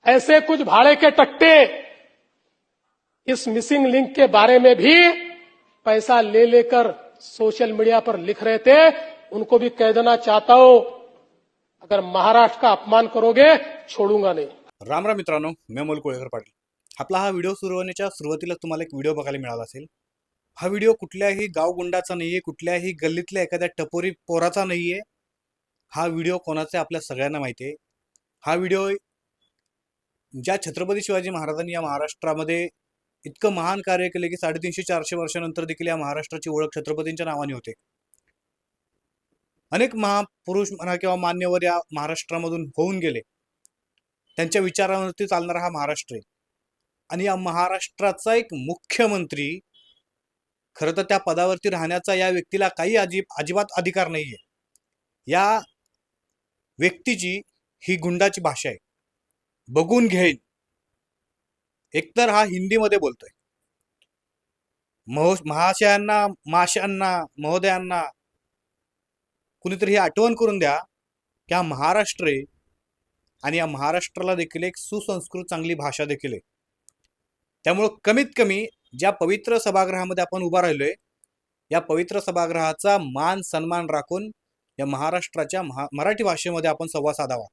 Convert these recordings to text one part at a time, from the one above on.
ऐसे कुछ भाड़े के टट्टे इस मिसिंग लिंक के बारे में भी पैसा ले लेकर सोशल मीडिया पर लिख रहे थे। उनको भी कह देना चाहता हूं, अगर महाराष्ट्र का अपमान करोगे छोडूंगा नहीं। राम राम मित्रांनो, मी अमोल कोळेकर पाटील. आपला हा व्हिडिओ सुरू होण्याच्या सुरुवातीला तुम्हाला एक व्हिडिओ बघायला मिळाला असेल. हा व्हिडिओ कुठल्याही गावगुंडाचा नाहीये, कुठल्याही गल्लीतल्या एखाद्या टपोरी पोराचा नाहीये. हा व्हिडिओ कोणाचा आपल्या सगळ्यांना माहिती आहे. हा व्हिडिओ ज्या छत्रपती शिवाजी महाराजांनी या महाराष्ट्रामध्ये इतकं महान कार्य केले की 350-400 वर्षानंतर देखील या महाराष्ट्राची ओळख छत्रपतींच्या नावाने होते. अनेक महापुरुष म्हणा किंवा मान्यवर या महाराष्ट्रामधून होऊन गेले. त्यांच्या विचारांवरती चालणारा हा महाराष्ट्र आहे. आणि या महाराष्ट्राचा एक मुख्यमंत्री, खरं तर त्या पदावरती राहण्याचा या व्यक्तीला काही अजिबात अधिकार नाहीये. या व्यक्तीची ही गुंडाची भाषा आहे. बघून घेईन. एकतर हा हिंदीमध्ये बोलतोय. महाशयांना, माशांना, महोदयांना कुणीतरी ही आठवण करून द्या की हा महाराष्ट्र आहे आणि या महाराष्ट्राला देखील एक सुसंस्कृत चांगली भाषा देखील आहे. त्यामुळे कमीत कमी ज्या पवित्र सभागृहामध्ये आपण उभा राहिलोय, या पवित्र सभागृहाचा मान सन्मान राखून या महाराष्ट्राच्या मराठी भाषेमध्ये आपण संवाद साधावा.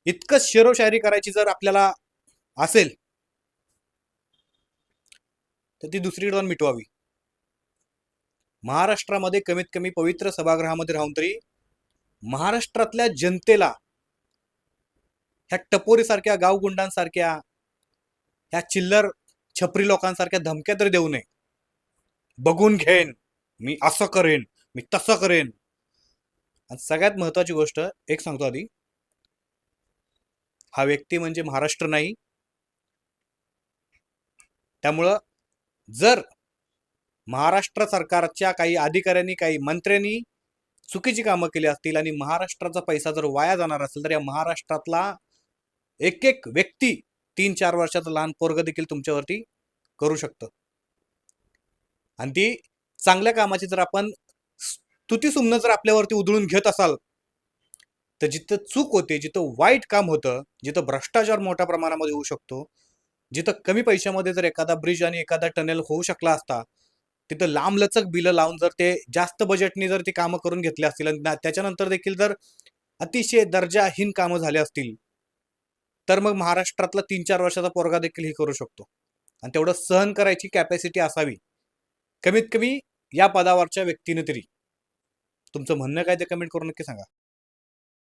इतकं शेरोशायरी करायची जर आपल्याला असेल तर ती दुसरीकडे जाऊन मिटवावी. महाराष्ट्रामध्ये कमीत कमी पवित्र सभागृहामध्ये राहून तरी महाराष्ट्रातल्या जनतेला ह्या टपोरीसारख्या, गावगुंडांसारख्या, ह्या चिल्लर छपरी लोकांसारख्या धमक्या तरी देऊ नये. बघून घेईन, मी असं करेन, मी तसं करेन. आणि सगळ्यात महत्वाची गोष्ट एक सांगतो आधी, हा व्यक्ती म्हणजे महाराष्ट्र नाही. त्यामुळं जर महाराष्ट्र सरकारच्या काही अधिकाऱ्यांनी, काही मंत्र्यांनी चुकीची कामं केली असतील आणि महाराष्ट्राचा पैसा जर वाया जाणार असेल तर या महाराष्ट्रातला एक एक व्यक्ती 3-4 वर्षाचं लहान पोरग देखील तुमच्यावरती करू शकतं. आणि ती चांगल्या कामाची जर आपण स्तुतीसुमनं जर आपल्यावरती उधळून घेत असाल तर जिथं चूक होते, जिथं वाईट काम होतं, जिथं भ्रष्टाचार मोठ्या प्रमाणामध्ये होऊ शकतो, जिथं कमी पैशामध्ये जर एखादा ब्रिज आणि एखादा टनेल होऊ शकला असता, तिथं लांबलचक बिलं लावून जर ते जास्त बजेटने जर ती कामं करून घेतली असतील आणि त्याच्यानंतर देखील जर अतिशय दर्जाहीन कामं झाली असतील तर मग महाराष्ट्रातला 3-4 वर्षाचा पोरगा देखील हे करू शकतो. आणि तेवढं सहन करायची कॅपॅसिटी असावी कमीत कमी या पदावरच्या व्यक्तीने तरी. तुमचं म्हणणं काय ते कमेंट करून नक्की सांगा.